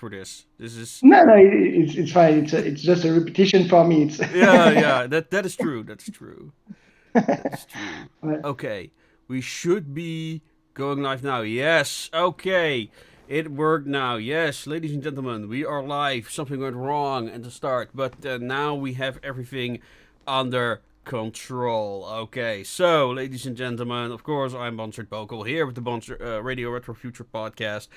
for this. This is No, it's fine. It's just a repetition for me. It's yeah. That is true. That's true. That is true. Ouais. Okay, we should be going live now. Yes. Okay. It worked now. Yes, ladies and gentlemen, we are live. Something went wrong at the start, but now we have everything under control. Okay, so ladies and gentlemen, of course, I'm Bonsert Bokel here with the Radio Retrofuture podcast,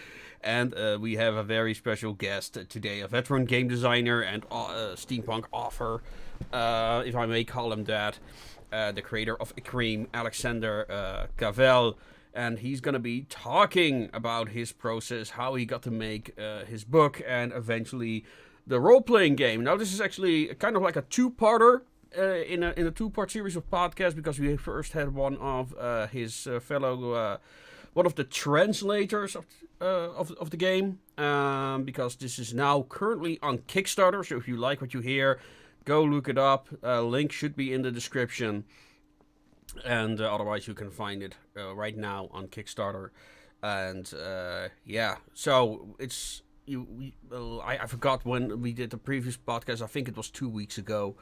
and we have a very special guest today, a veteran game designer and steampunk author, if I may call him that. The creator of Écreme, Alaxndre Clavel, and he's gonna be talking about his process, how he got to make his book, and eventually the role-playing game. Now, this is actually kind of like a two-parter in a two-part series of podcasts, because we first had one of his fellow. One of the translators of the game, because this is now currently on Kickstarter. So if you like what you hear, go look it up. Link should be in the description. And otherwise, you can find it right now on Kickstarter. And yeah, so it's I forgot when we did the previous podcast. I think it was 2 weeks ago.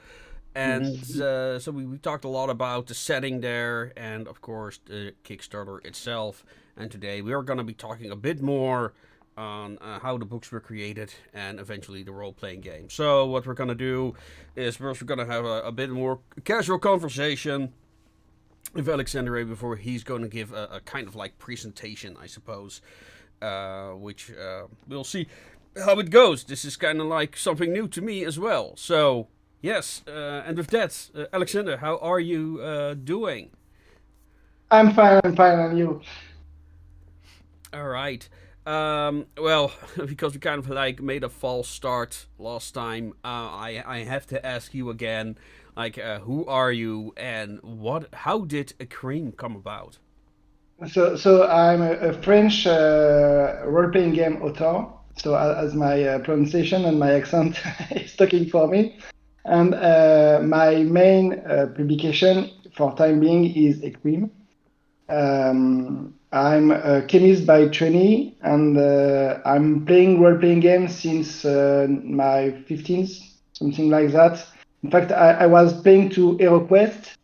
And Yes. so we talked a lot about the setting there, and of course the Kickstarter itself. And today we are going to be talking a bit more on how the books were created and eventually the role-playing game. So what we're going to do is first we're going to have a bit more casual conversation with Alaxndre before he's going to give a kind of like presentation, I suppose, which we'll see how it goes. This is kind of like something new to me as well. So yes, and with that, Alaxndre, how are you doing? I'm fine. I'm fine. And you? All right. Well, because we kind of like made a false start last time, I have to ask you again, like, who are you and what? How did Écreme come about? So I'm a French role-playing game author. So as my pronunciation and my accent is talking for me, and my main publication for time being is Écreme. I'm a chemist by training, and I'm playing role-playing games since my 15th, something like that. In fact, I was playing to HeroQuest.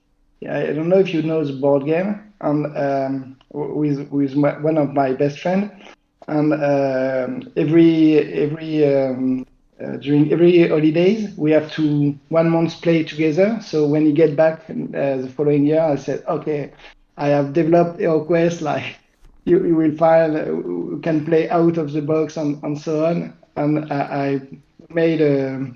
Yeah, I don't know if you know the board game, and with one of my best friend, and during every holidays we have to 1 month play together. So when you get back the following year, I said, okay, I have developed HeroQuest, like you will find you can play out of the box and so on. And I made a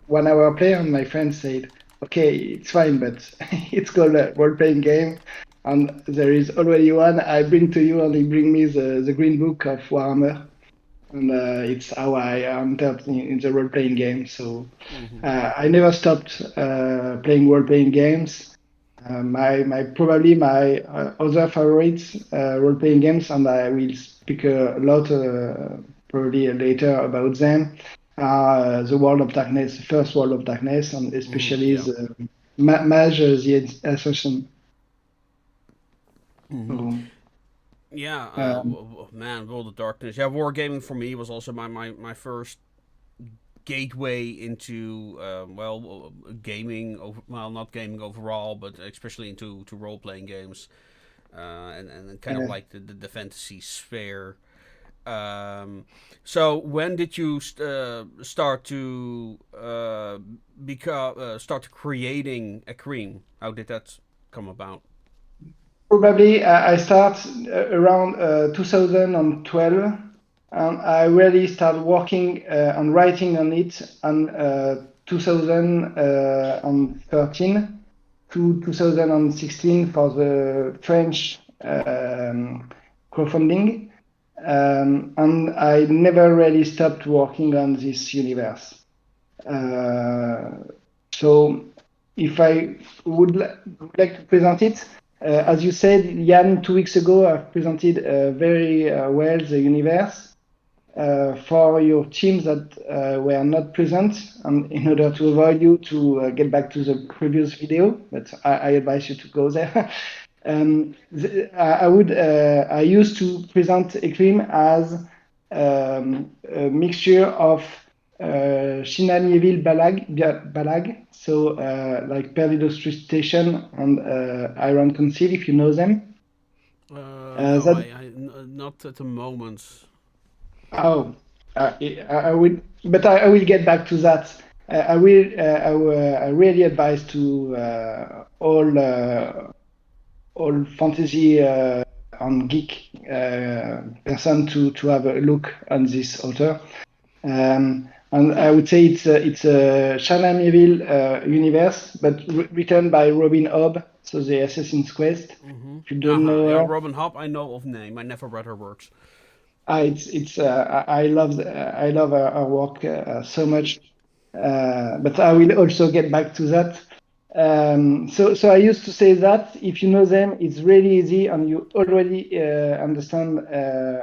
1 hour play, and my friend said, okay, it's fine, but it's called a role-playing game. And there is already one I bring to you, and he bring me the green book of Warhammer. And it's how I entered in the role-playing game. So Mm-hmm. I never stopped playing role-playing games. My probably my other favorites role-playing games, and I will speak a lot probably later about them. The World of Darkness, the first World of Darkness, and Mm-hmm. especially Yeah. the Mage the Assassin. Mm-hmm. So, Yeah. um, Man, World of Darkness. Yeah, wargaming for me was also my first gateway into gaming. Well, not gaming overall, but especially into to role playing games, and kind of uh, like the fantasy sphere. Um, so when did you start to start creating Écreme? How did that come about? Probably I start around 2012, and I really start working and writing on it on 2013 to 2016 for the French crowdfunding. And I never really stopped working on this universe. Uh, so if I would like to present it, as you said, Jan, 2 weeks ago, I've presented very well the universe for your teams that were not present, and in order to avoid you to get back to the previous video, but I advise you to go there. I used to present Écreme as a mixture of Shinanieville Balag, so like Perdido Street Station and Iron Council, if you know them. No, not at the moment. Oh, I will, but I will get back to that. I really advise to all fantasy and geek person to have a look on this author. And I would say it's a Shanameville universe, but written by Robin Hobb, so the Assassin's Quest. If you don't know Yeah, her, Robin Hobb, I know of name. I never read her works. I love her work so much. But I will also get back to that. So I used to say that if you know them, it's really easy, and you already understand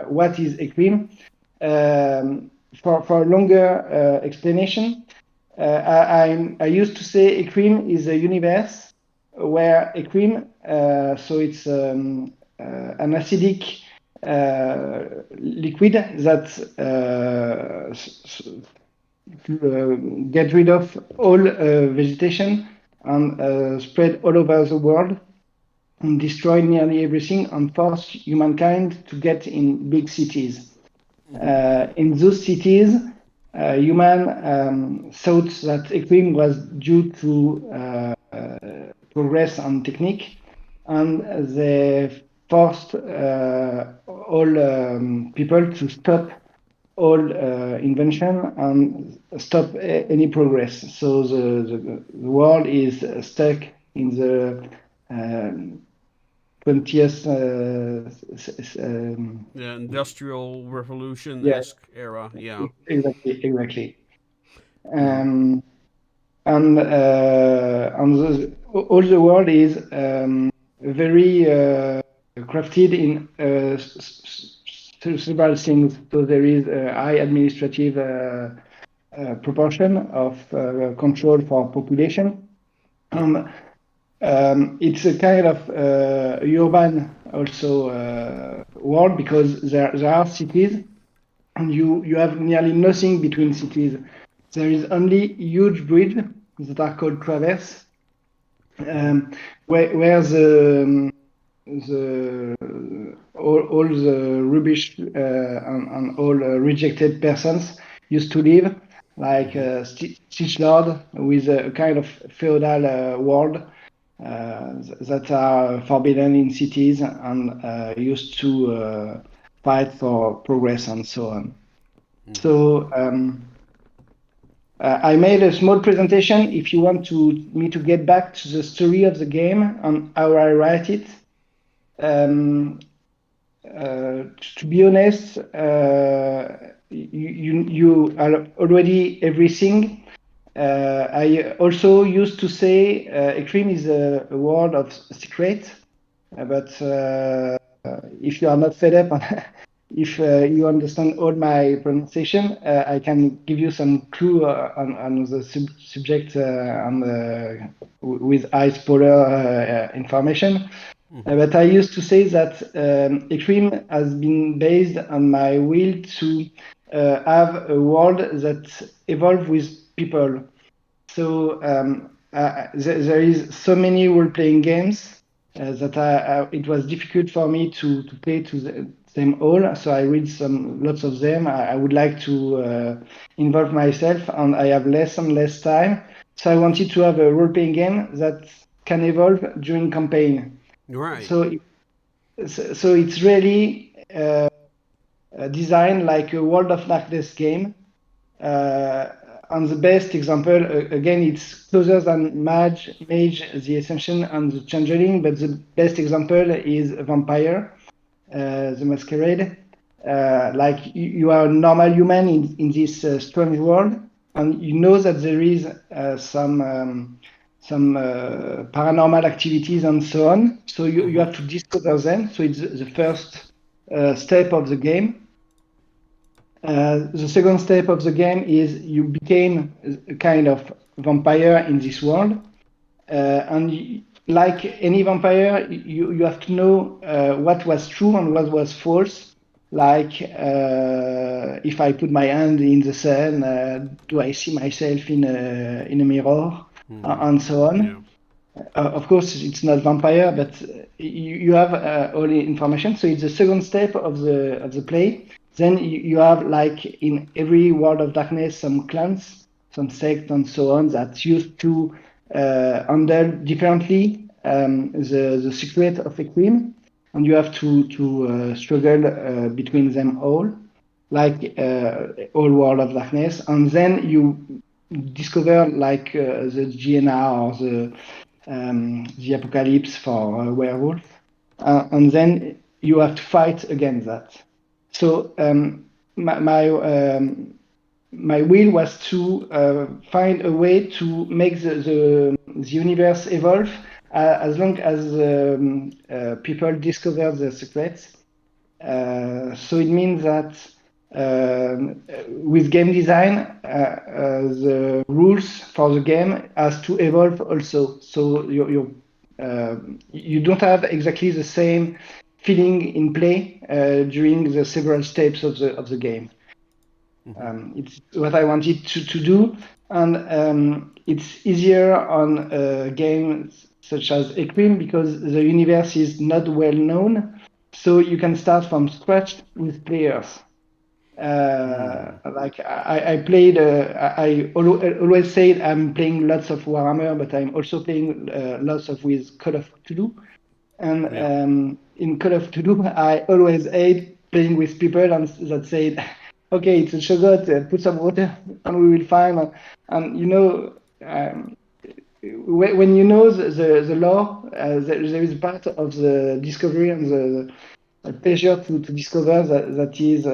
what is Écreme. For a longer explanation, I used to say Écreme is a universe where Écreme, so it's an acidic liquid that get rid of all vegetation and spread all over the world and destroy nearly everything and force humankind to get in big cities. In those cities, human thought that Écreme was due to progress and technique, and they forced all people to stop all invention and stop any progress. So the world is stuck in the 20th Industrial Revolution-esque era. Yeah. exactly. And all the world is very crafted in several things. So there is a high administrative proportion of control for population. It's a kind of urban also world, because there are cities and you have nearly nothing between cities. There is only huge bridges that are called travers, where all the rubbish and all rejected persons used to live, like siege lord with a kind of feudal world that are forbidden in cities and used to fight for progress and so on. So I made a small presentation if you want me to get back to the story of the game and how I write it. To be honest, you are already everything. I also used to say Écreme is a world of secret, but if you are not fed up, if you understand all my pronunciation, I can give you some clue on the subject with high spoiler information. But I used to say that Écreme has been based on my will to have a world that evolves with people. So there is so many role-playing games that it was difficult for me to play to them all. So I read lots of them. I would like to involve myself, and I have less and less time. So I wanted to have a role-playing game that can evolve during campaign. Right. So it's really designed like a World of Darkness game. And the best example, again, it's closer than Mage, the Ascension, and the Changeling, but the best example is Vampire, the Masquerade. Like you are a normal human in this strange world, and you know that there is some paranormal activities and so on. So you have to discover them. So it's the first step of the game. The second step of the game is you became a kind of vampire in this world. And like any vampire, you have to know what was true and what was false. like if I put my hand in the sun, do I see myself in a mirror, and so on. Yeah. Of course, it's not vampire, but you have all the information. So it's the second step of the play. Then you have, like in every World of Darkness, some clans, some sects, and so on that used to handle differently the secret of Écreme, and you have to struggle between them all, like all World of Darkness, and then you discover like the GNR or the apocalypse for werewolf, and then you have to fight against that. So my will was to find a way to make the universe evolve as long as people discover the secrets. So it means that with game design, the rules for the game has to evolve also. So you don't have exactly the same feeling in play during the several steps of the game. It's what I wanted to do, and it's easier on games such as Écreme because the universe is not well known, so you can start from scratch with players. Like I played, I always said I'm playing lots of Warhammer, but I'm also playing lots of with Call of Cthulhu. And in Call of Cthulhu, I always hate playing with people and that said, okay, it's a shoggoth, put some water and we will find. And you know, when you know the lore, there is a part of the discovery and the pleasure to discover that is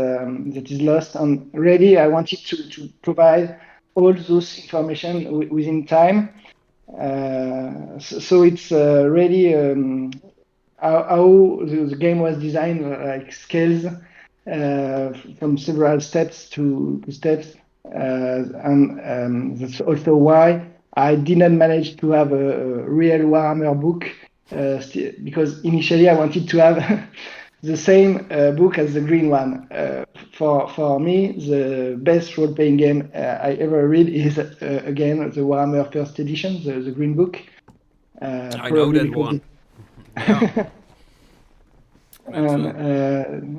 lost. And really, I wanted to provide all those information within time. So it's really how the game was designed, like scales from several steps to steps, and that's also why I did not manage to have a real Warhammer book, because initially I wanted to have the same book as the green one. For me, the best role-playing game I ever read is again the Warhammer First Edition, the green book. I know that one. Yeah.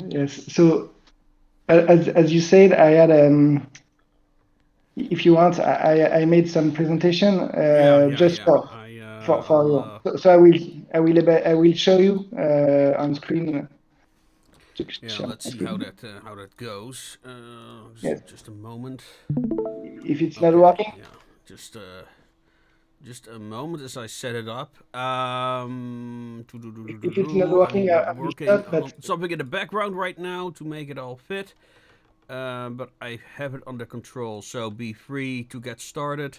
Yes. So, as you said, I had if you want, I made some presentation just for you. So I will show you on screen. Yeah, let's see how that goes. Yes. Just a moment. If it's not working. Yeah, just a moment as I set it up. If it's not working, I'm working stop, but on something in the background right now to make it all fit. But I have it under control, so be free to get started.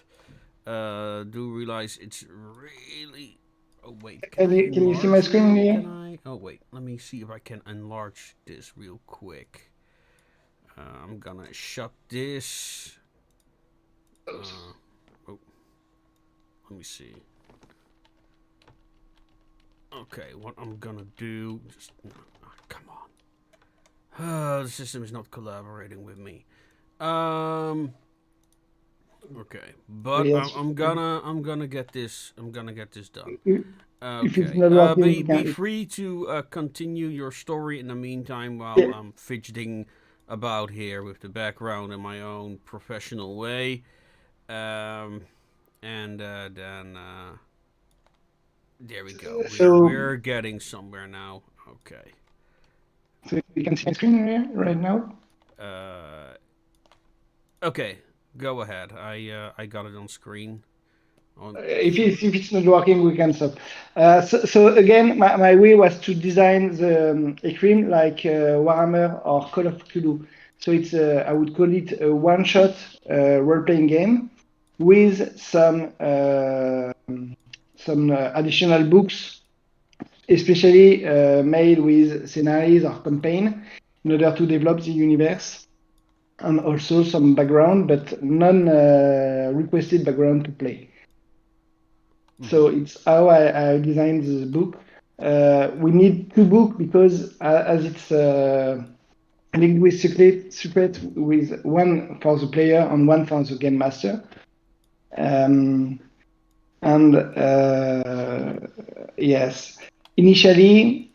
Do realize it's really. Oh wait, can you see my screen here? Can I? Oh wait, let me see if I can enlarge this real quick. I'm gonna shut this. Oh, let me see. Okay, what I'm gonna do? Just come on. The system is not collaborating with me. Okay, but I'm gonna get this. I'm gonna get this done. If it's Okay. not working, Be free to continue your story in the meantime while I'm fidgeting about here with the background in my own professional way. And then there we go. We're getting somewhere now. Okay. So you can see my screen here right now. Okay. Go ahead. I got it on screen. If it's not working, we can stop. So again, my way was to design the Écreme like Warhammer or Call of Cthulhu. So it's I would call it a one-shot role-playing game with some additional books, especially made with scenarios or campaign in order to develop the universe, and also some background, but non-requested background to play. So it's how I designed this book. We need two books because as it's linked with secret with one for the player and one for the game master. And yes, initially,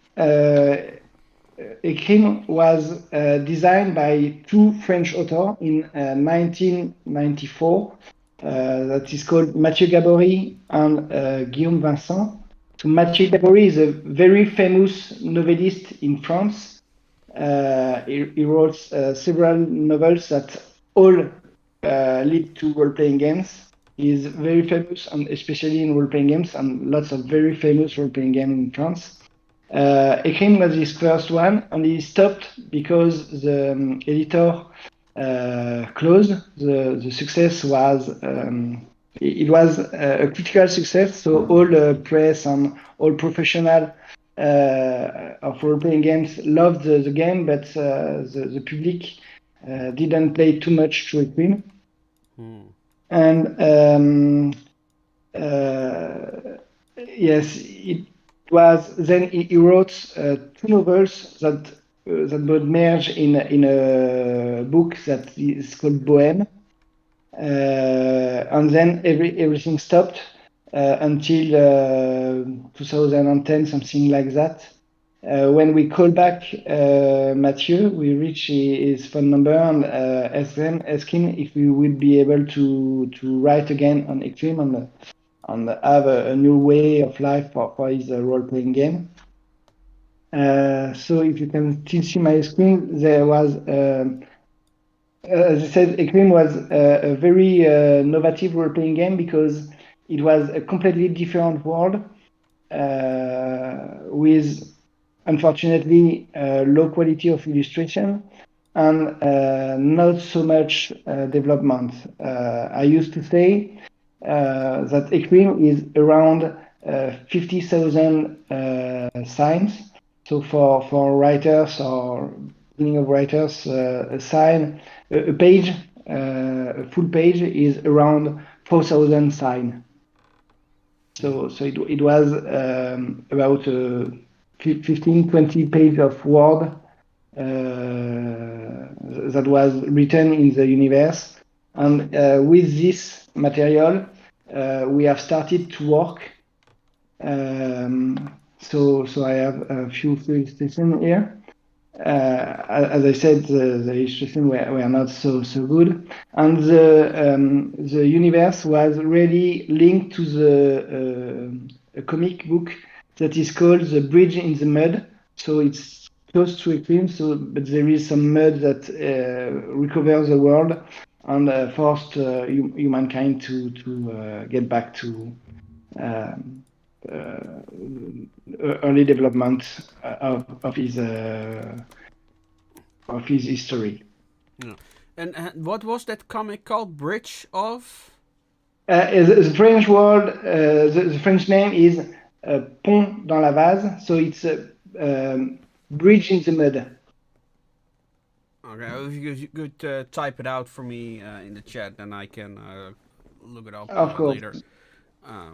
Écreme was designed by two French authors in 1994. That is called Mathieu Gabory and Guillaume Vincent. So Mathieu Gabory is a very famous novelist in France. He wrote several novels that all lead to role-playing games. He is very famous, and especially in role-playing games, and lots of very famous role-playing games in France. Écreme was his first one, and he stopped because the editor closed. The success was it was a critical success, so all press and all professional of role-playing games loved the game, but the public didn't play too much to Écreme. And yes, it was then he wrote two novels that would merge in a book that is called Bohème, and then everything stopped until 2010, something like that. When we call back Mathieu, we reach his phone number and ask him if we will be able to write again on Écreme and have a new way of life for his role-playing game. So if you can still see my screen, there was, as I said, Écreme was a very innovative role-playing game because it was a completely different world with, unfortunately, low quality of illustration and not so much development. I used to say that Écreme is around 50,000 signs. So for writers or beginning of writers, a sign, a page, a full page is around 4,000 signs. So it was about 15, 20 pages of word that was written in the universe. And with this material, we have started to work. So I have a few illustrations here. As I said, the illustrations were not so good, and the universe was really linked to a comic book that is called The Bridge in the Mud. So it's close to Écreme, but there is some mud that recovers the world and forced humankind to get back to early development of his history. Yeah. And what was that comic called? Bridge of? The French word, the French name is Pont dans la vase, so it's a bridge in the mud. Okay, if you could type it out for me in the chat, then I can look it up Of course. later. I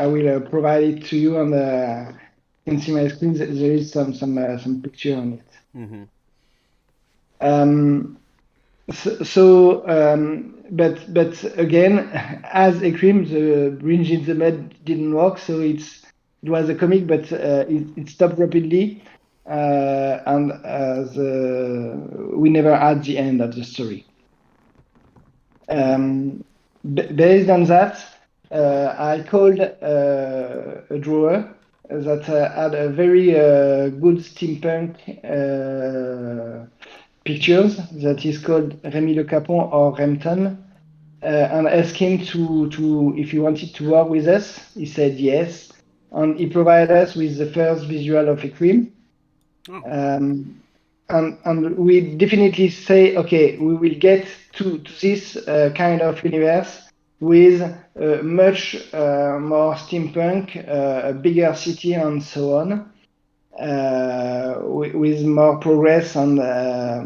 will provide it to you, and you can see my screen. There is some picture on it. Mm-hmm. But again, as Écreme, the Bridge in the Mud didn't work, so it was a comic, but it stopped rapidly, and we never had the end of the story. Based on that, I called a drawer that had a very good steampunk pictures that is called Rémi Le Capon or Remton, and asked him to if he wanted to work with us. He said yes, and he provided us with the first visual of Écreme. And we definitely say, okay, we will get to this kind of universe with much more steampunk, a bigger city, and so on, with more progress and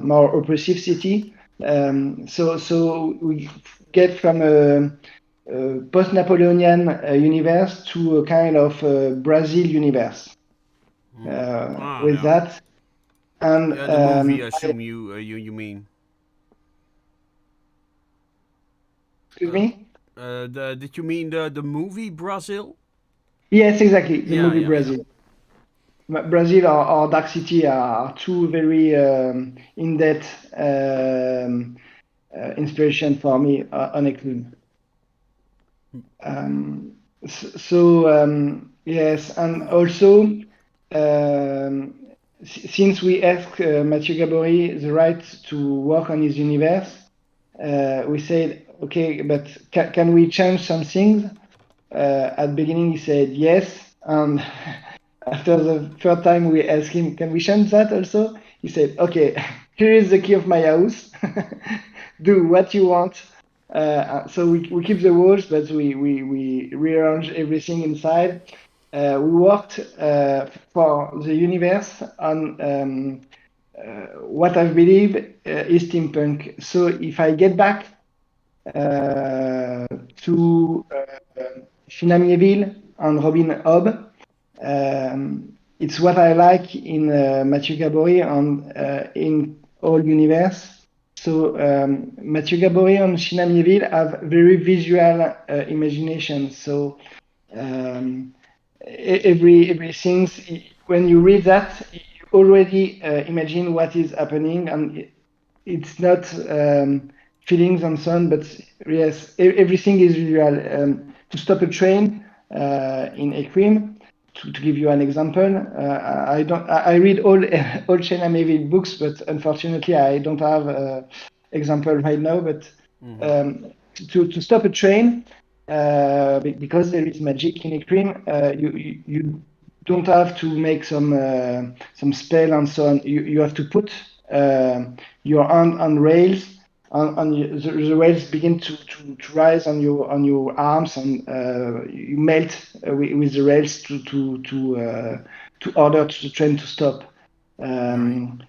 more oppressive city. So we get from a post-Napoleonian universe to a kind of Brazil universe. That. And Yeah, the movie. I assume you mean. excuse Uh, me? did you mean the movie Brazil? Yes, exactly. The Yeah, movie yeah, yeah. Brazil. Brazil or Dark City are two very in-depth inspiration for me on Écreme. Yes, and also since we asked Mathieu Gabory the right to work on his universe, we said, okay, but can we change some things? At the beginning, he said yes, and after the third time we asked him, can we change that also? He said, okay, here is the key of my house. Do what you want. So we keep the walls, but we rearrange everything inside. We worked for the universe on what I believe is steampunk. So if I get back to Chinamiéville and Robin Hobb, it's what I like in Mathieu Gabory and in all universe. So Mathieu Gabory and Chinamiéville have very visual imagination. So everything, when you read that, you already imagine what is happening, and it's not feelings and so on, but yes, everything is visual. To stop a train in Écreme, to give you an example, I read all Chena Mayville books, but unfortunately I don't have example right now. But to stop a train, because there is magic in Écreme, you don't have to make some spell and so on. You have to put your hand on rails, and the rails begin to rise on your arms, and you melt with the rails to order to the train to stop. Then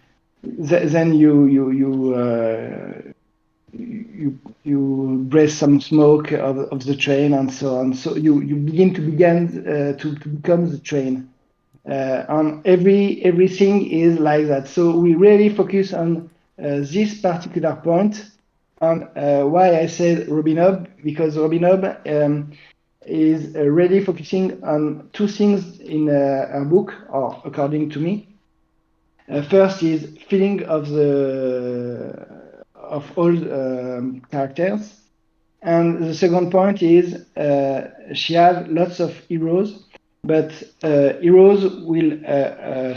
you breathe some smoke of the train and so on. So you begin to become the train. And everything is like that. So we really focus on this particular point. And why I said Robin Hobb, because Robin Hobb is really focusing on two things in a book, or according to me. First is feeling of all characters, and the second point is she has lots of heroes, but heroes will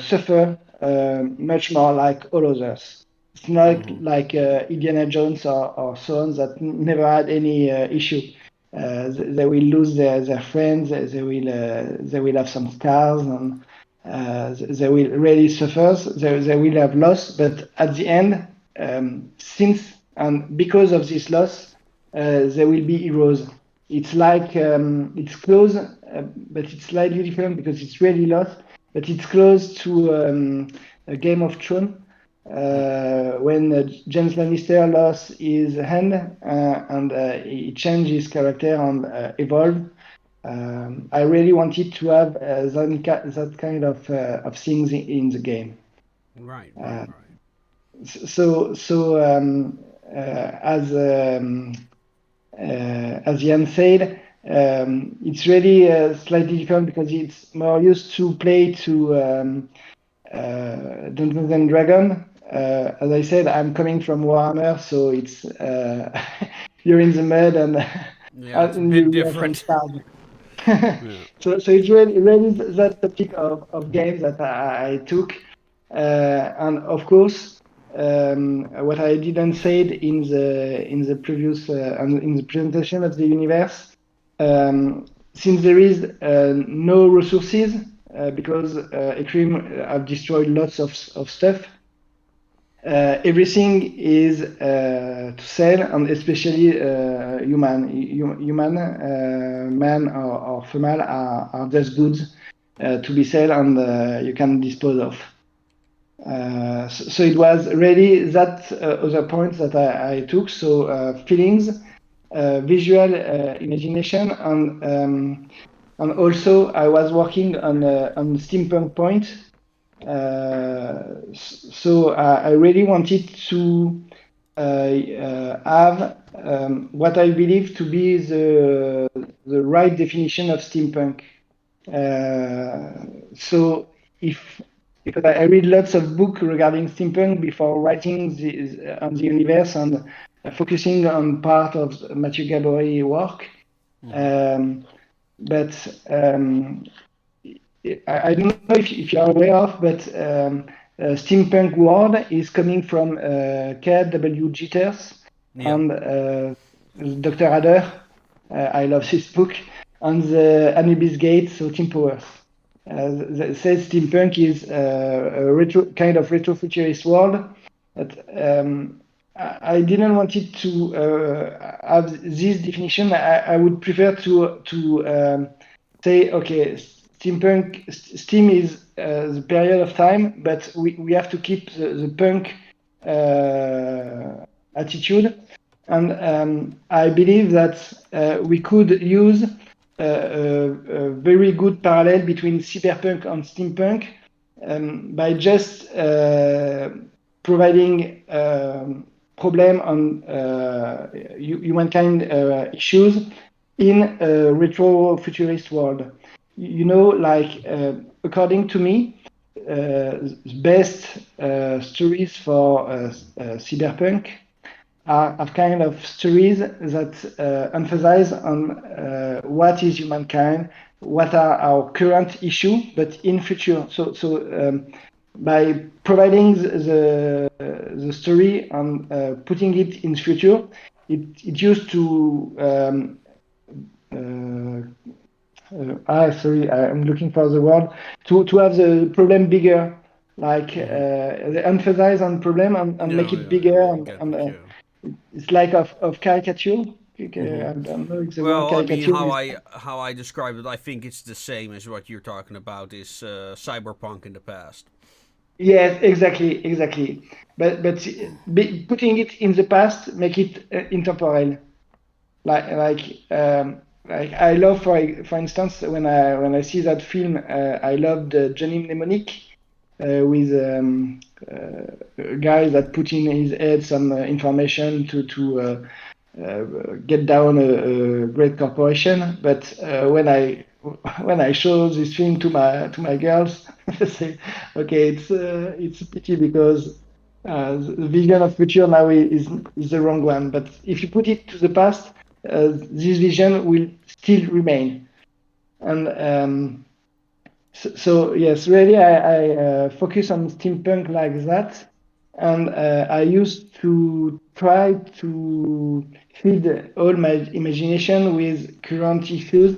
suffer much more like all others. It's not like Indiana Jones or so on that never had any issue. They will lose their friends. They will have some scars, and they will really suffer. They will have loss, but at the end, since and because of this loss, they will be heroes. It's like it's close, but it's slightly different because it's really lost. But it's close to a Game of Thrones when James Lannister lost his hand and he changed his character and evolved. I really wanted to have that kind of things in the game. Right, right, right. As Jan said, it's really slightly different because it's more used to play to Dungeons and Dragons. As I said, I'm coming from Warhammer, so it's you're in the mud and, Yeah, it's a and bit you have some different. stars. Yeah. So it's really that topic of games that I took, and of course, what I didn't say in the previous in the presentation of the universe, since there is no resources because Écreme have destroyed lots of stuff. Everything is to sell, and especially human man or female are just goods to be sold, and you can dispose of. So it was really that other point that I took. So feelings, visual imagination, and also I was working on steampunk point. So I really wanted to have what I believe to be the right definition of steampunk. So if because I read lots of books regarding steampunk before writing on the universe and focusing on part of Mathieu Gabory work. But I don't know if you are aware of, but steampunk word is coming from K.W. Jitters and Dr. Adair. I love this book. And the Anubis Gate, so Tim Powers. Says steampunk is a kind of retrofuturist world. But I didn't want it to have this definition. I would prefer to say, okay, steam is the period of time, but we have to keep the punk attitude. And I believe that we could use a very good parallel between cyberpunk and steampunk by just providing problem on humankind issues in a retro-futurist world. You know, like according to me, the best stories for cyberpunk are kind of stories that emphasize on what is humankind, what are our current issue, but in future. So by providing the story and putting it in future, it used to sorry, I'm looking for the word to have the problem bigger, like they emphasize on problem and make it bigger and it's like of caricature. I don't know if the word Well, I mean, caricature is. how I describe it, I think it's the same as what you're talking about is cyberpunk in the past. Yes, exactly. But putting it in the past make it intemporal. Like I love for instance when I see that film, I loved Johnny Mnemonic with guys that put in his head some information to get down a great corporation. But when I show this film to my girls, they say, okay, it's a pity because the vision of future now is the wrong one. But if you put it to the past, this vision will still remain. And so yes, really, I focus on steampunk like that, and I used to try to feed all my imagination with current issues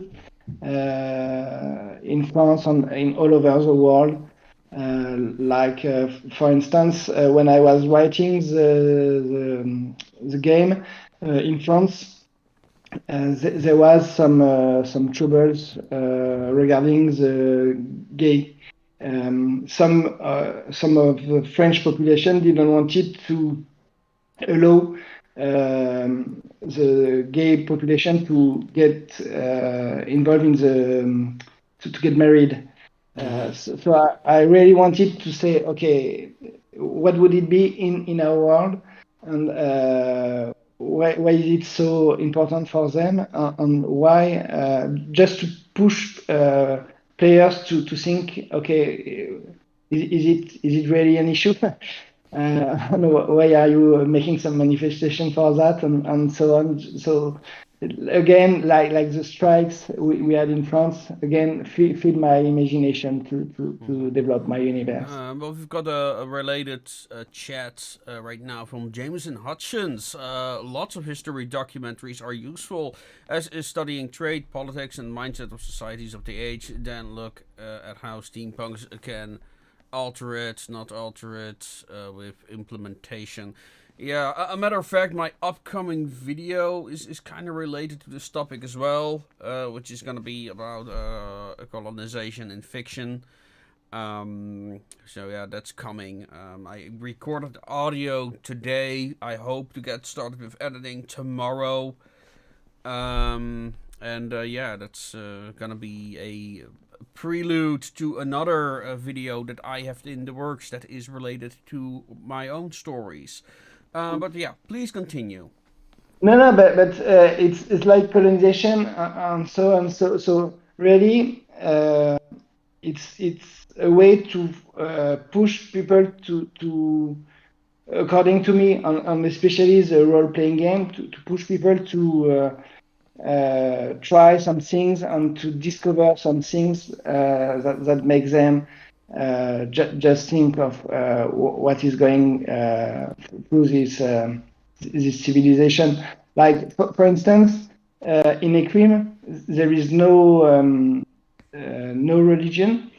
in France and in all over the world. Like for instance, when I was writing the game in France, there was some troubles regarding the gay. Some of the French population didn't want it to allow the gay population to get involved in to get married. So I really wanted to say, okay, what would it be in our world, and why is it so important for them, and why just to push players to think, okay, is it really an issue? Why are you making some manifestation for that, and so on? So again, like the strikes we had in France, again, feed my imagination to develop my universe. Well, we've got a related chat right now from Jameson Hutchins. Lots of history documentaries are useful, as is studying trade, politics, and mindset of societies of the age. Then look at how steampunks can alter it, not alter it with implementation. Yeah, a matter of fact, my upcoming video is kind of related to this topic as well, which is going to be about colonization in fiction. So yeah, that's coming. I recorded the audio today. I hope to get started with editing tomorrow. And yeah, that's gonna be a prelude to another video that I have in the works that is related to my own stories. But yeah, please continue. No, but it's like colonization and so on. So really, it's a way to push people to according to me, and especially the role-playing game, to push people to try some things and to discover some things that make them just think of what is going through this civilization. Like, for instance, in Écreme, there is no religion.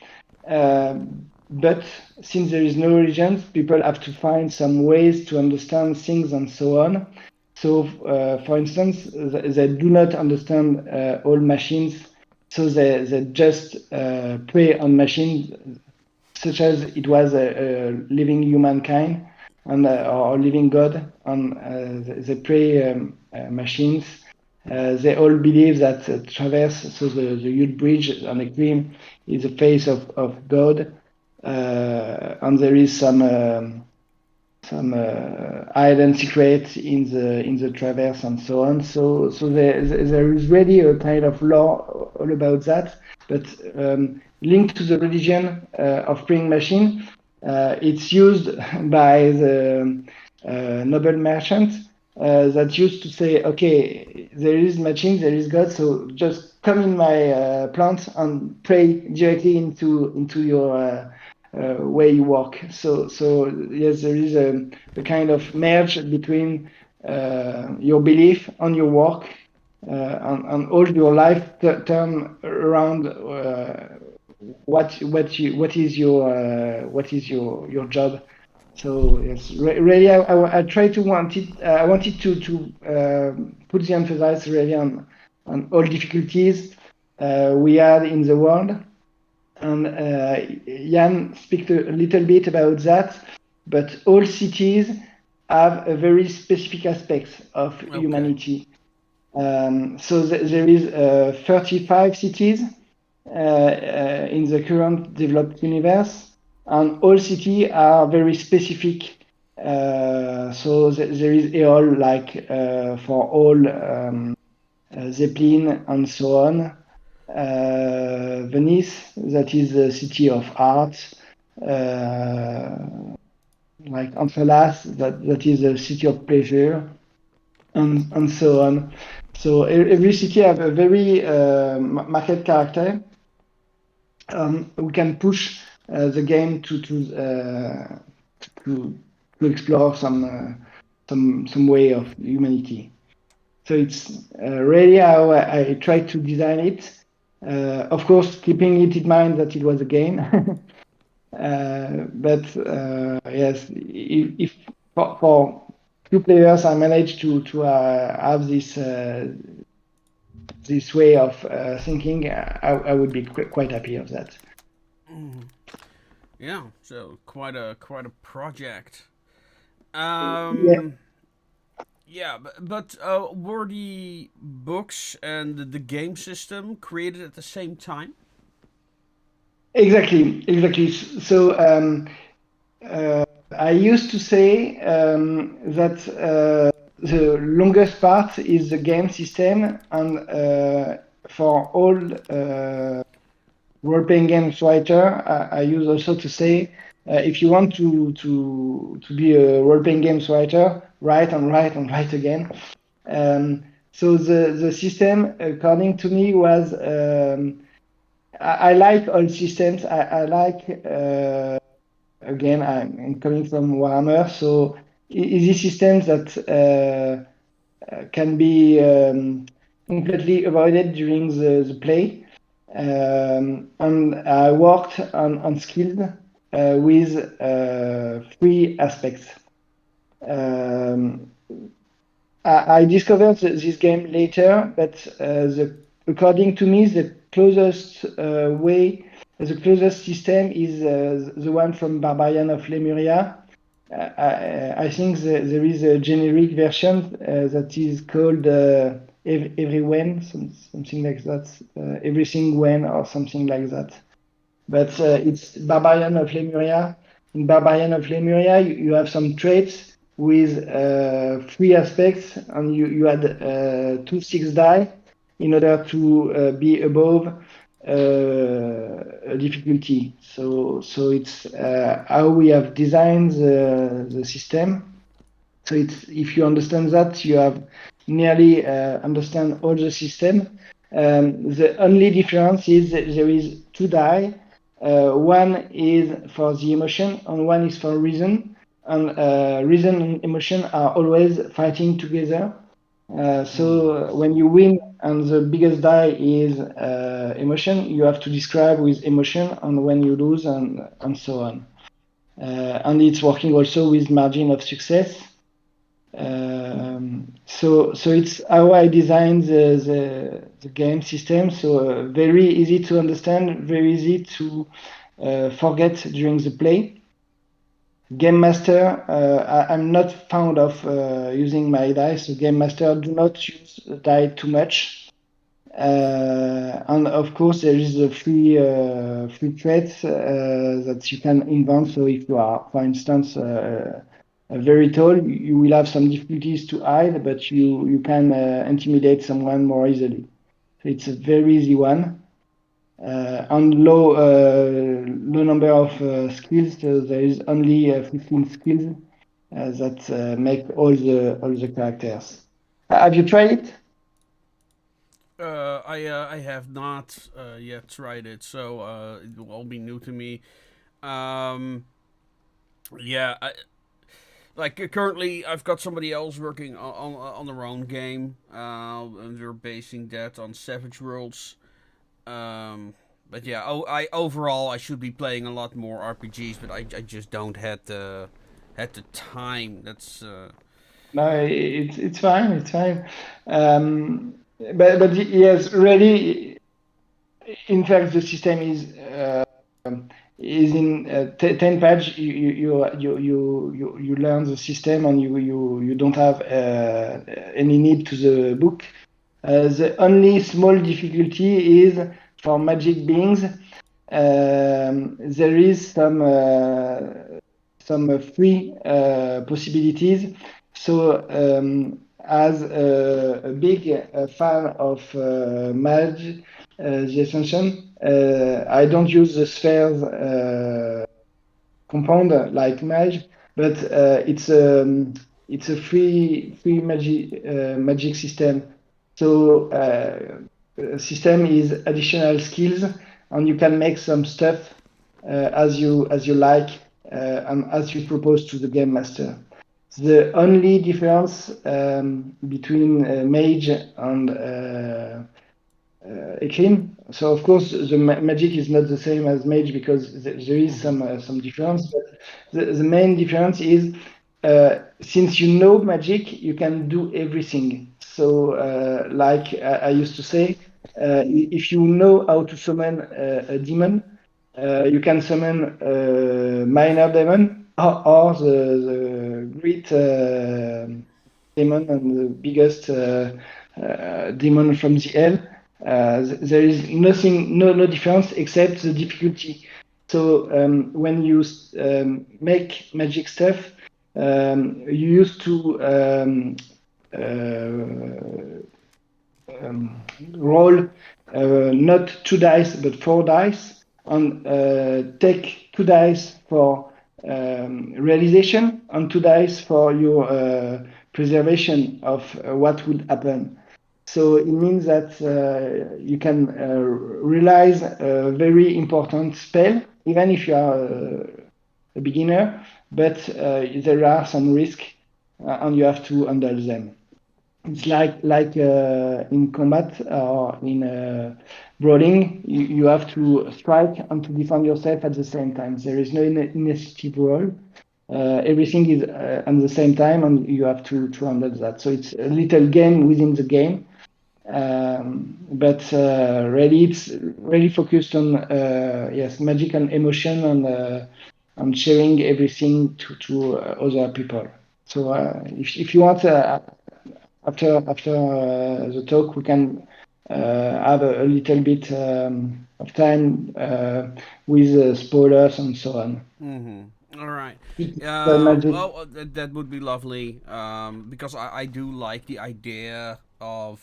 But since there is no religion, people have to find some ways to understand things and so on. So, for instance, they do not understand all machines, so they just prey on machines, such as it was a living humankind and or living God, and they prey machines. They all believe that Traverse, so the huge bridge on the Écreme, is the face of God, and there is some hidden secret in the Traverse and so on. So there is really a kind of lore all about that, but linked to the religion of praying machine. It's used by the noble merchant that used to say, okay, there is machine, there is God, so just come in my plant and pray directly into your way you work. So yes, there is a kind of merge between your belief and your work, and all your life turn around what is your job. So yes, really, I try to want it. I wanted to put the emphasis really on all difficulties we had in the world, and Jan speak a little bit about that. But all cities have a very specific aspects of humanity. So there is 35 cities in the current developed universe, and all cities are very specific. So there is all like for all Zeppelin and so on. Venice, that is the city of art. Like Amsterdam, that is the city of pleasure, and so on. So every city have a very market character. We can push the game to explore some way of humanity. So it's really how I try to design it. Of course, keeping it in mind that it was a game. But yes, if for few players I managed to have this way of thinking, I would be quite happy of that. Yeah, so quite a project. Yeah, but were the books and the game system created at the same time? Exactly. So I used to say that the longest part is the game system, and for all role-playing games writer, I use also to say if you want to be a role-playing games writer, write and write and write again. So the system, according to me, was I like all systems. I like again. I'm coming from Warhammer, so easy systems that can be completely avoided during the play. And I worked on skills with three aspects. I discovered this game later, but according to me, the closest the closest system is the one from Barbarian of Lemuria. I think there is a generic version that is called every when, something like that, everything when or something like that. But it's Barbarian of Lemuria. In Barbarian of Lemuria, you have some traits with 3 aspects, and you add 2 6 die in order to be above a difficulty. So it's how we have designed the system. So it's, if you understand that, you have nearly understand all the system. The only difference is that there is 2 die. One is for the emotion and one is for reason. And reason and emotion are always fighting together. So when you win and the biggest die is emotion, you have to describe with emotion, and when you lose, and so on. And it's working also with margin of success. So it's how I designed the game system. So very easy to understand, very easy to forget during the play. Game Master, I'm not fond of using my dice. So Game Master, do not use the die too much. And of course, there is a free traits that you can invent. So if you are, for instance, very tall, you will have some difficulties to hide, but you can intimidate someone more easily. So it's a very easy one. And low number of skills. So there is only 15 skills that make all the characters. Have you tried it? I have not yet tried it, so it will all be new to me. Um, yeah, currently I've got somebody else working on their own game, and we're basing that on Savage Worlds. But yeah, overall I should be playing a lot more RPGs, but I just don't had the time. That's No, it's fine. It's fine. But yes, really, in fact, the system is in 10 page. You learn the system, and you don't have any need to the book. The only small difficulty is for magic beings. There is some free possibilities. So as a big fan of Mage, the Ascension, I don't use the spheres compound like Mage, but it's a free magic system. So system is additional skills, and you can make some stuff as you like and as you propose to the game master. The only difference between Mage and Écreme. So of course the magic is not the same as Mage, because there is some difference. But the main difference is since you know magic, you can do everything. So like I used to say, if you know how to summon a demon, you can summon a minor demon, or the great demon and the biggest demon from the hell. There is no difference except the difficulty. So when you make magic stuff, you used to roll not 2 dice but 4 dice, and take 2 dice for realization and 2 dice for your preservation of what would happen. So it means that you can realize a very important spell, even if you are a beginner, but there are some risk, and you have to handle them. It's like in combat or in brawling, you have to strike and to defend yourself at the same time. There is no initiative roll. Everything is at the same time, and you have to handle that. So it's a little game within the game. But really, it's really focused on yes, magic and emotion, and sharing everything to other people. So if you want after the talk, we can have a little bit of time with spoilers and so on. Mm-hmm. All right. The magic. Well, that would be lovely. Because I do like the idea of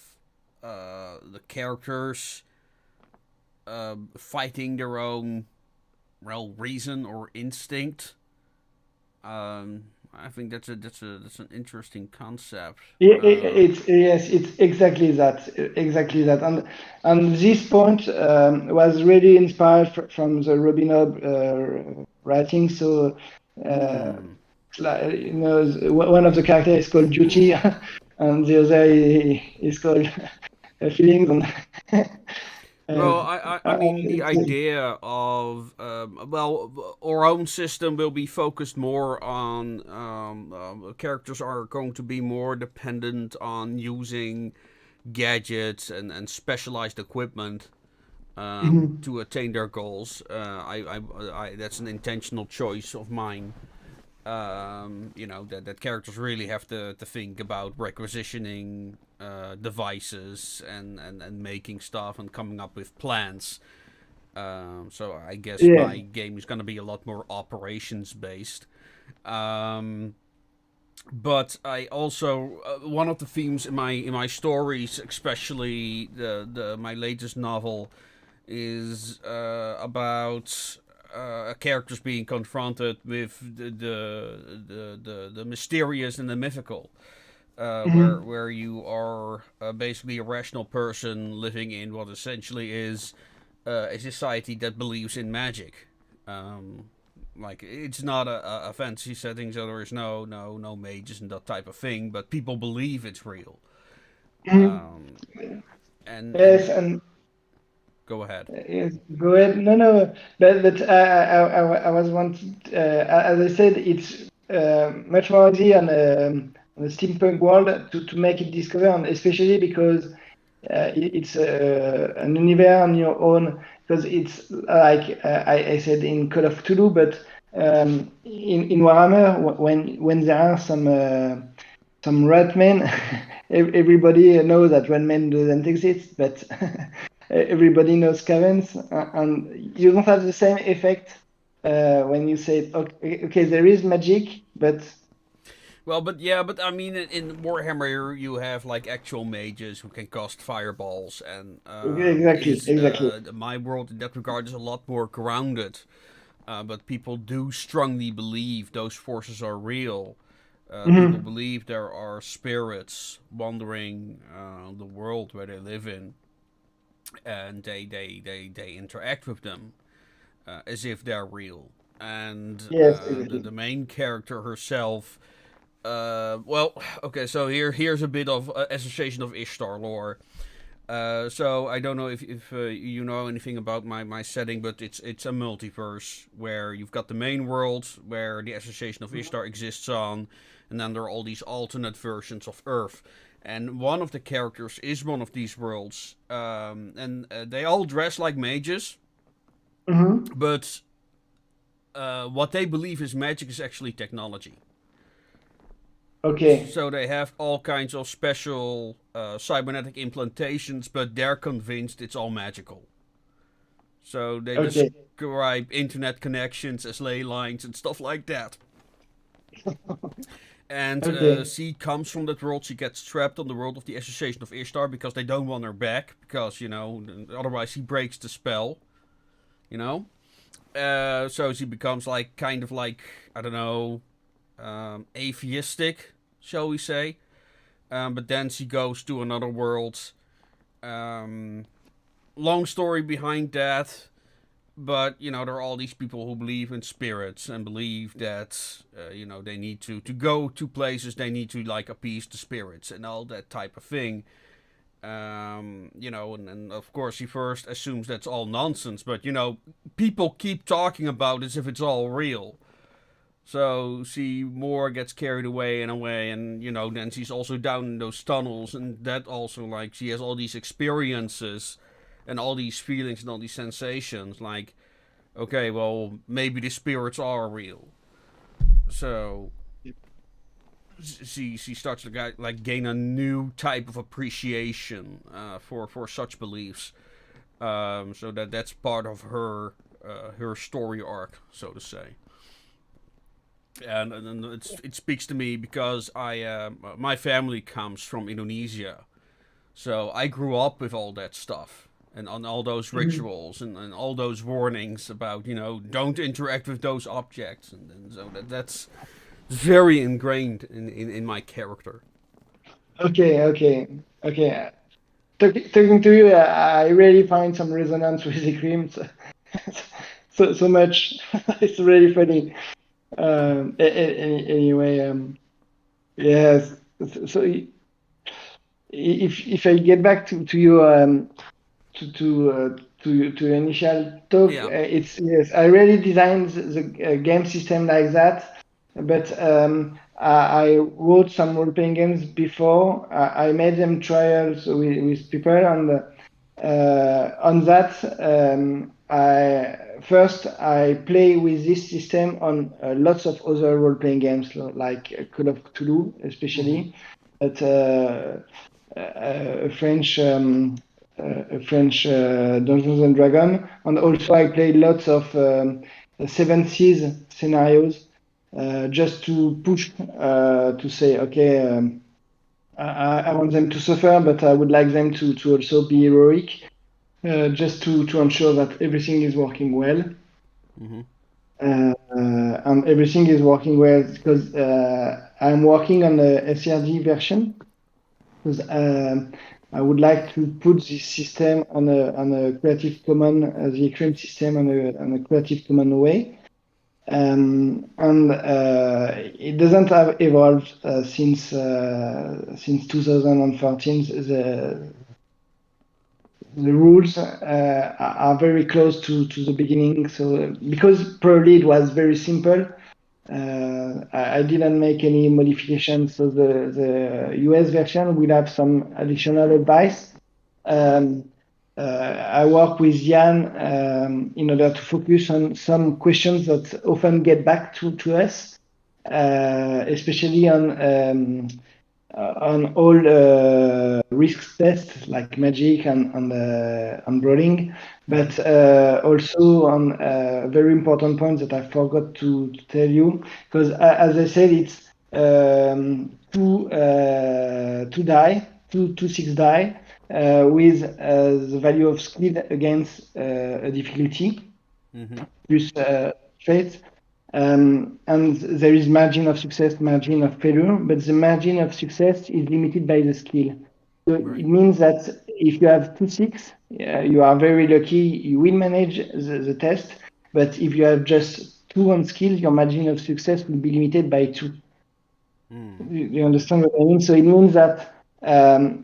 the characters fighting their own, well, reason or instinct. I think that's an interesting concept. It's yes, it's exactly that, and this point was really inspired from the Robin Hood writing. So, Mm. one of the characters is called Duty, and the other is called Feelings. Well, And, I mean, the idea of, well, our own system will be focused more on, characters are going to be more dependent on using gadgets and specialized equipment to attain their goals. That's an intentional choice of mine. That characters really have to think about requisitioning devices and making stuff and coming up with plans. So I guess yeah, my game is going to be a lot more operations based. Um, but I also one of the themes in my stories, especially the my latest novel, is about characters being confronted with the mysterious and the mythical. Where you are basically a rational person living in what essentially is a society that believes in magic. Like it's not a fantasy setting, so there is no mages and that type of thing, but people believe it's real. Um, and yes, and go ahead. yes, go ahead. No, but I was wanting, as I said, it's much more easy on the steampunk world to make it discover, and especially because it's an universe on your own. Because it's like I said in Call of Cthulhu, but in Warhammer, when there are some rat men, everybody knows that rat men doesn't exist, but everybody knows caverns, and you don't have the same effect when you say, okay, there is magic, but Well, but yeah, but I mean, in Warhammer, you have like actual mages who can cast fireballs, and exactly. my world in that regard is a lot more grounded. But people do strongly believe those forces are real. People Hmm. believe there are spirits wandering the world where they live in, and they interact with them as if they're real. And Yes, the exactly. main character herself. Well, okay, so here's a bit of Association of Ishtar lore. So I don't know if you know anything about my setting, but it's a multiverse where you've got the main world where the Association of Ishtar exists on, and then there are all these alternate versions of Earth. And one of the characters is one of these worlds, and they all dress like mages, Hmm. but what they believe is magic is actually technology. Okay, So they have all kinds of special cybernetic implantations, but they're convinced it's all magical. So they okay, describe internet connections as ley lines and stuff like that. And okay, she comes from that world. She gets trapped on the world of the Association of Ishtar because they don't want her back. Because, otherwise she breaks the spell, you know? So she becomes like, kind of like, I don't know, atheistic, shall we say. But then she goes to another world. Um, Long story behind that. But there are all these people who believe in spirits and believe that they need to go to places, they need to like appease the spirits and all that type of thing. And of course he first assumes that's all nonsense, but people keep talking about it as if it's all real. So she more gets carried away in a way, and then she's also down in those tunnels, and that also, like, she has all these experiences and all these feelings and all these sensations. Like, okay, well, maybe the spirits are real. So she starts to gain a new type of appreciation for such beliefs. So that's part of her story arc, so to say. And it speaks to me because my family comes from Indonesia, so I grew up with all that stuff and on all those rituals and all those warnings about don't interact with those objects, and so that's very ingrained in my character. Okay. Talking to you, I really find some resonance with Écreme. So much. It's really funny. Anyway, yes. So if I get back to your to your initial talk, Yeah. it's yes. I really designed the game system like that, but I wrote some role-playing games before. I made them trials with people, and on that, I play with this system on lots of other role-playing games, like Call of Cthulhu, especially, but a French Dungeons and Dragons, and also I played lots of Seven Seas scenarios, just to push to say, okay, I want them to suffer, but I would like them to also be heroic, just to ensure that everything is working well. And everything is working well because I'm working on the SRD version, because I would like to put this system on a Creative Commons, the Écreme system on a Creative Commons way. And it doesn't have evolved since 2014. The rules are very close to the beginning. So because probably it was very simple, I didn't make any modifications. So the US version will have some additional advice. I work with Jan in order to focus on some questions that often get back to us, especially on all risk tests like magic and brawling, but also on a very important point that I forgot to tell you, because as I said, it's two 6 die with the value of skill against a difficulty plus traits. And there is margin of success, margin of failure, but the margin of success is limited by the skill. So it means that if you have 2 6, you are very lucky, you will manage the test. But if you have just 2 on skill, your margin of success will be limited by 2. You understand what I mean? So it means that the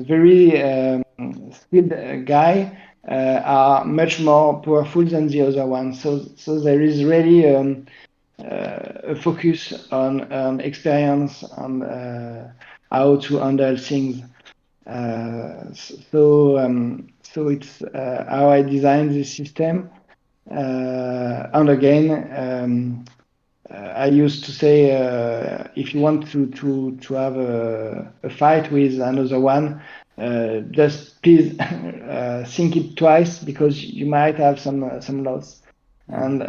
very skilled guy are much more powerful than the other one. So there is really a focus on experience and how to handle things. So it's how I designed this system. And again, I used to say, if you want to have a fight with another one, just please think it twice, because you might have some loss. And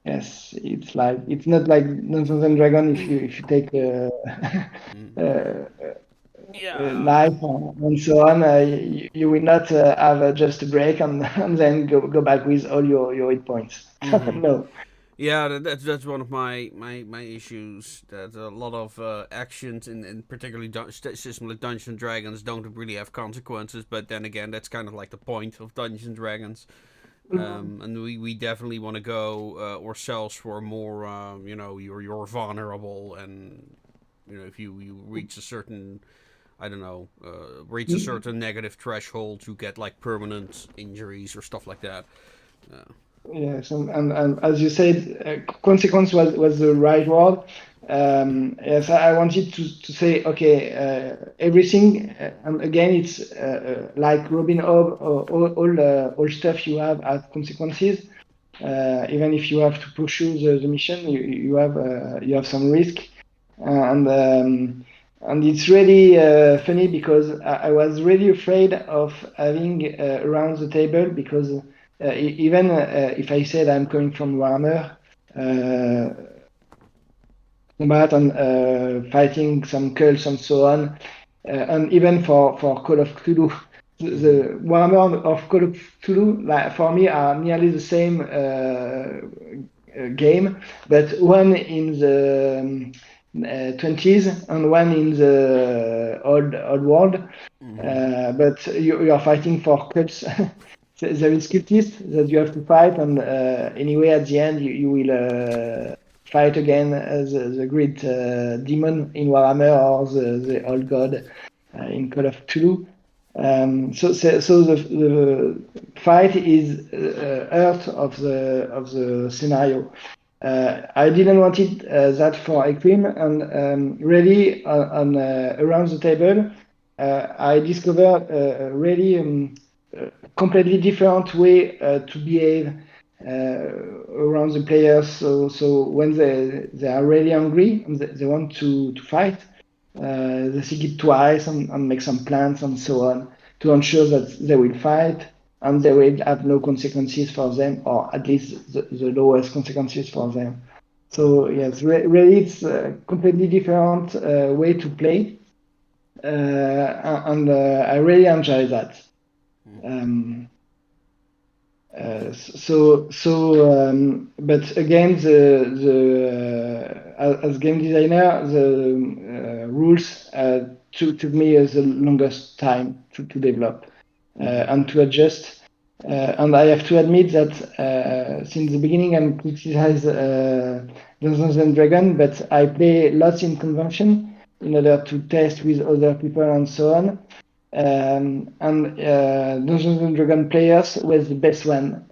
yes, it's not like Dungeons and Dragons. If you take a knife and so on, you will not have just a break and then go back with all your hit points. No. Yeah, that's one of my issues. That a lot of actions in particularly system like Dungeons and Dragons don't really have consequences. But then again, that's kind of like the point of Dungeons and Dragons. And we definitely want to go ourselves for more. You're vulnerable, and if you reach a certain, I don't know, reach a certain negative threshold, you get like permanent injuries or stuff like that. Yes, and as you said, consequence was the right word. Yes, I wanted to say, okay, everything, and again, it's like Robin Hood, all stuff you have as consequences. Even if you have to pursue the mission, you have some risk, and it's really funny because I was really afraid of having around the table because even if I said I'm coming from Warhammer combat and fighting some cults and so on, and even for Call of Cthulhu, the Warhammer of Call of Cthulhu, like, for me, are nearly the same game, but one in the 20s and one in the old world. But you are fighting for cults. There is cultists that you have to fight, and anyway, at the end, you will fight again as the great demon in Warhammer or the old god in Call of Cthulhu. So the fight is heart of the scenario. I didn't want it that for Écreme, and really around the table, I discovered a really completely different way to behave around the players. So when they are really angry and they want to fight, they think it twice and make some plans and so on to ensure that they will fight and they will have no consequences for them, or at least the lowest consequences for them. So yes, really it's a completely different way to play, and I really enjoy that. But again, as game designer, the rules took me the longest time to develop and to adjust. And I have to admit that since the beginning, I'm criticized Dungeons and Dragons, but I play lots in convention in order to test with other people and so on. And Dungeons and Dragons players was the best one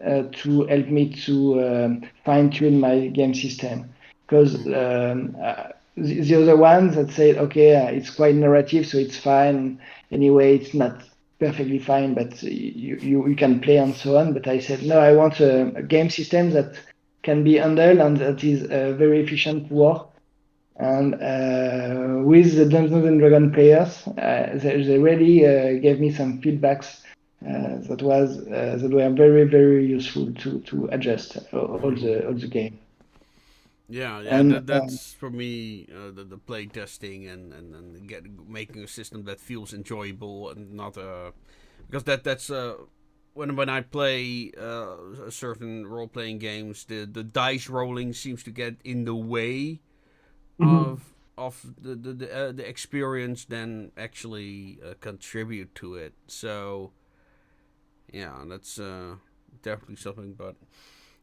to help me to fine tune my game system, because the other ones that say, okay, it's quite narrative, so it's fine. Anyway, it's not perfectly fine, but you can play and so on. But I said, no, I want a game system that can be handled and that is very efficient to work. And with the Dungeons and Dragons players, they really gave me some feedbacks that were very very useful to adjust all the game. Yeah, And that's for me the play testing and making a system that feels enjoyable and not because that's when I play certain role playing games, the dice rolling seems to get in the way of the experience than actually contribute to it. So yeah, that's definitely something. But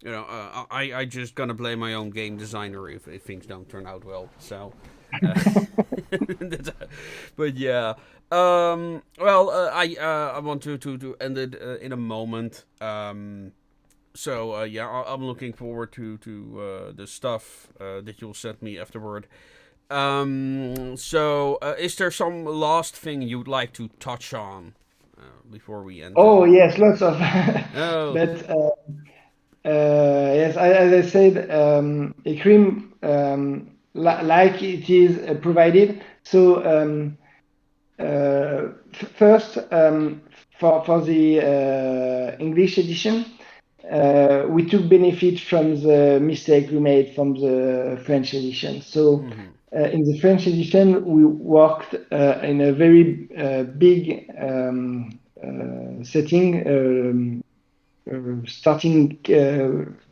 I just gonna blame my own game designer if things don't turn out well. So, but yeah. Well, I want to end it in a moment. So yeah, I'm looking forward to the stuff that you'll send me afterward. So is there some last thing you'd like to touch on before we end? oh yes, lots of. Oh. But yes, as I said, Écreme, like it is provided. So first, for the English edition, we took benefit from the mistake we made from the French edition. So in the French edition, we worked in a very big setting. Starting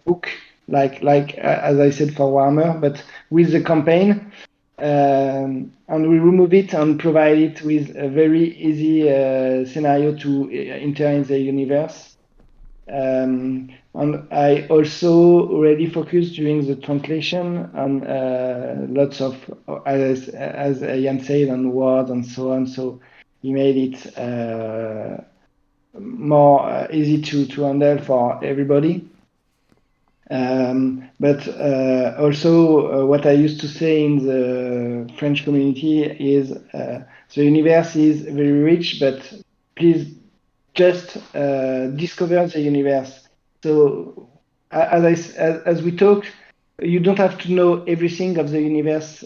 book like as I said for Warhammer, but with the campaign, and we remove it and provide it with a very easy scenario to enter in the universe. And I also already focused during the translation on lots of, as Ian said, on words and so on. So he made it more easy to handle for everybody. But also what I used to say in the French community is the universe is very rich, but please just discover the universe. So as we talked, you don't have to know everything of the universe.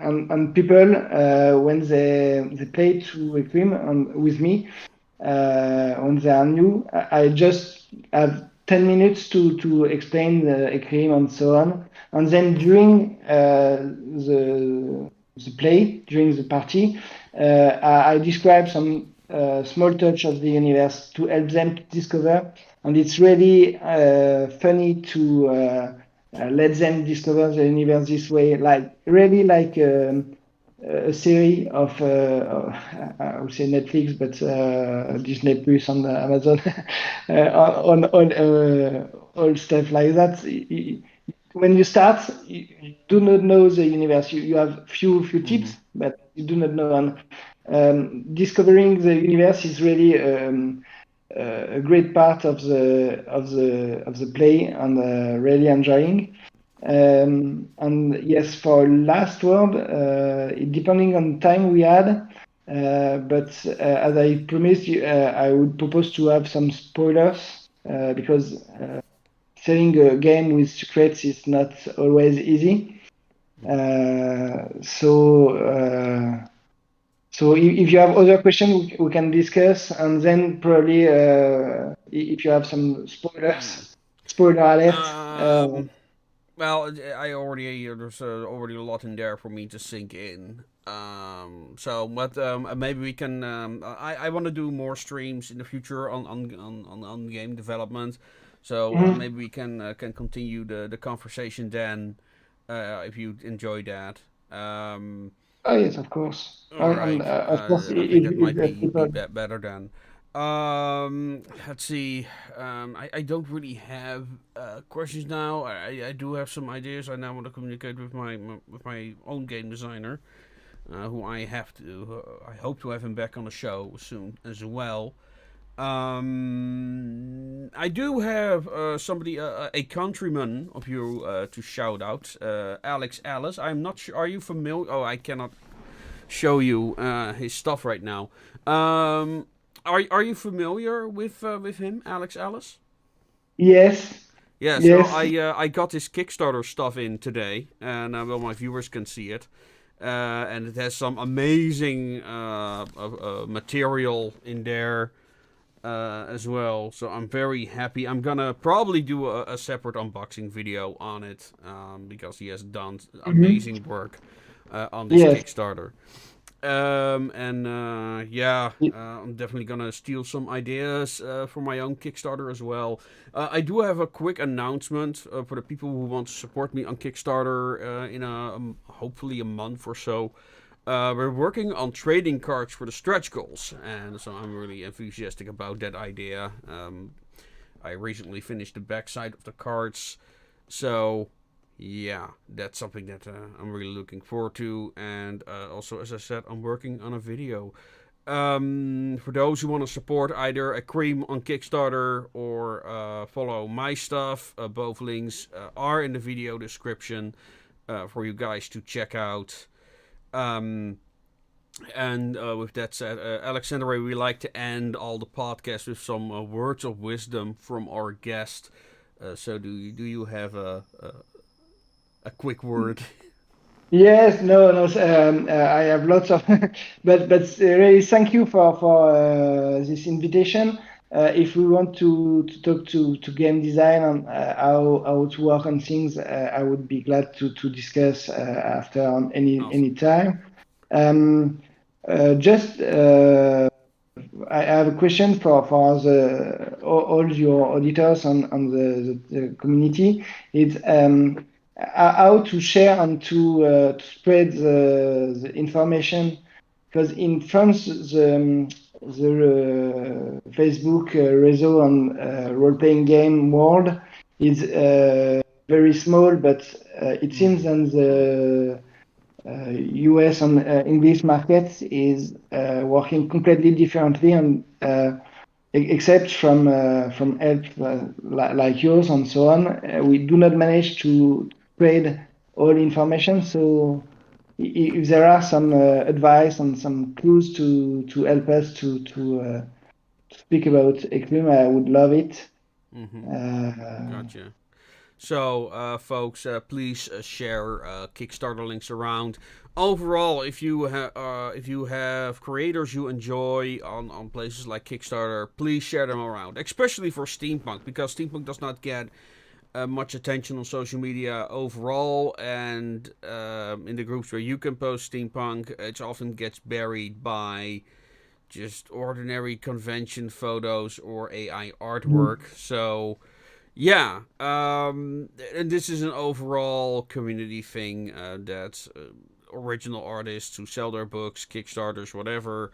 And people, when they play to Écreme with me, when they are new, I just have 10 minutes to explain the Écreme and so on. And then during the play, during the party, I describe some small touch of the universe to help them to discover. And it's really funny to let them discover the universe this way, like really like a series of I would say Netflix, but Disney Plus and Amazon on all stuff like that. When you start, you do not know the universe. You have few tips, but you do not know. And discovering the universe is really a great part of the play, and really enjoying. And yes, for last word, depending on time we had, but as I promised you, I would propose to have some spoilers because selling a game with secrets is not always easy. So if you have other questions, we can discuss, and then probably if you have some spoiler alert. Well, I already there's already a lot in there for me to sink in. But maybe we can. I want to do more streams in the future on game development. So maybe we can continue the conversation then, if you enjoy that. Oh yes, of course. All And right. of course, I think that if might there's be people. better then. Let's see. I don't really have questions now. I do have some ideas. I now want to communicate with my own game designer, who I have to. I hope to have him back on the show soon as well. I do have somebody, a countryman of you, to shout out. Alex Alice. I'm not sure. Are you familiar? Oh, I cannot show you his stuff right now. Are you familiar with him, Alex Alice? Yes, Yeah, so yes. I got his Kickstarter stuff in today, and well, my viewers can see it. And it has some amazing material in there as well. So I'm very happy. I'm gonna probably do a separate unboxing video on it, because he has done Mhm. amazing work on this Yes. Kickstarter. I'm definitely gonna steal some ideas for my own Kickstarter as well. I do have a quick announcement for the people who want to support me on Kickstarter in hopefully a month or so. We're working on trading cards for the stretch goals, and so I'm really enthusiastic about that idea. I recently finished the backside of the cards, so yeah, that's something that I'm really looking forward to. And also, as I said, I'm working on a video. For those who want to support either Écreme on Kickstarter or follow my stuff, both links are in the video description for you guys to check out. With that said, Alaxndre, we like to end all the podcasts with some words of wisdom from our guest. So do you have a quick word? Yes, no, no. I have lots of, but really, thank you for this invitation. If we want to talk to game design and how to work on things, I would be glad to discuss after on any Awesome. time. Um, just I have a question for all your auditors on the community. It's how to share and to spread the information, because in France the Facebook réseau and role-playing game world is very small, but it seems that the US and English market is working completely differently, and except from help like yours and so on, we do not manage to spread all information. So if there are some advice and some clues to help us to speak about Écreme, I would love it. Gotcha. So, folks, please share Kickstarter links around. Overall, if you have creators you enjoy on places like Kickstarter, please share them around, especially for steampunk, because steampunk does not get much attention on social media overall, and in the groups where you can post steampunk, it often gets buried by just ordinary convention photos or AI artwork. So yeah, and this is an overall community thing that original artists who sell their books, Kickstarters, whatever,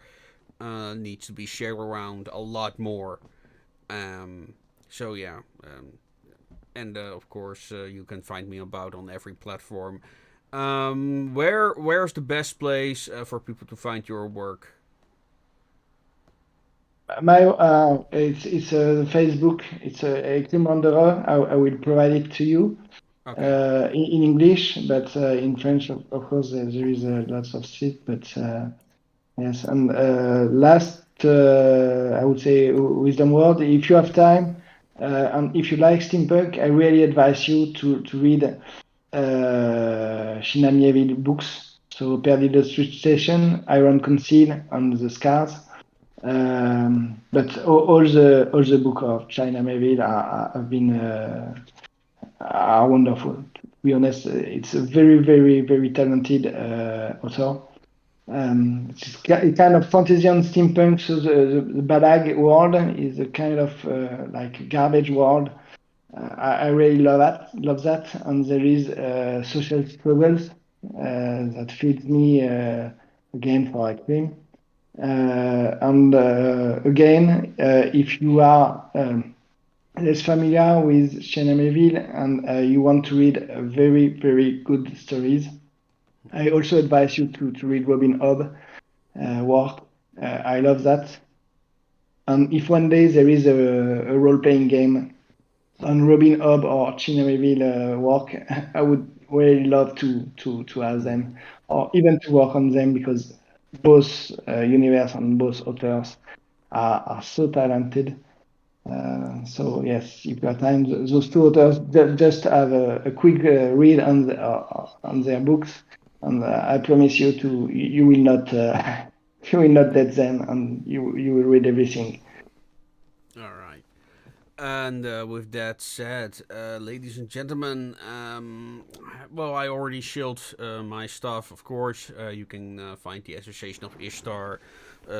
needs to be shared around a lot more. So yeah, and of course you can find me about on every platform. Where's the best place for people to find your work? My it's Facebook. It's Écreme. I will provide it to you Okay. in English, but in French, of course, there is lots of shit. But yes, and last, I would say wisdom word. If you have time, and if you like steampunk, I really advise you to read Shinamieville books. So Perdido Station, Iron Conceal, and the Scars. But all the book of China Mayville have been are wonderful. To be honest, it's a very very talented author. It's kind of fantasy and steampunk. So the Balag world is a kind of like garbage world. I really love that, and there is social struggles that feeds me again for Écreme. And again, if you are less familiar with Chenemeville and you want to read very good stories, I also advise you to read Robin Hobb work. I love that. And if one day there is a role-playing game on Robin Hobb or Chenemeville work, I would really love to have them, or even to work on them, because both universe and both authors are so talented. So yes, if you have time, those two authors just have a quick read on their books, and I promise you will not you will not let them, and you will read everything. All right. And with that said, ladies and gentlemen, well, I already shilled my stuff, of course. You can find the Association of Ishtar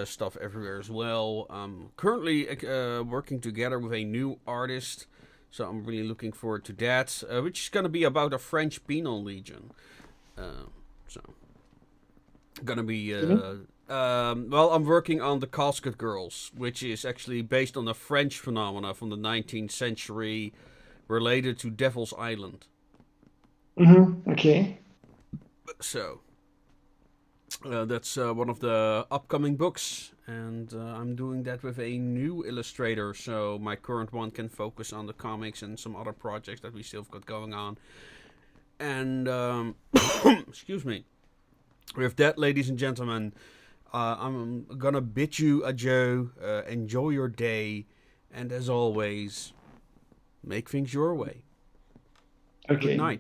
stuff everywhere as well. Currently working together with a new artist, so I'm really looking forward to that, which is going to be about a French penal legion. So, gonna be well, I'm working on the Casket Girls, which is actually based on a French phenomena from the 19th century related to Devil's Island. Okay. So that's one of the upcoming books, and I'm doing that with a new illustrator, so my current one can focus on the comics and some other projects that we still have got going on. And excuse me. With that, ladies and gentlemen, I'm gonna bid you adieu. Enjoy your day, and as always, make things your way. Good Okay. night.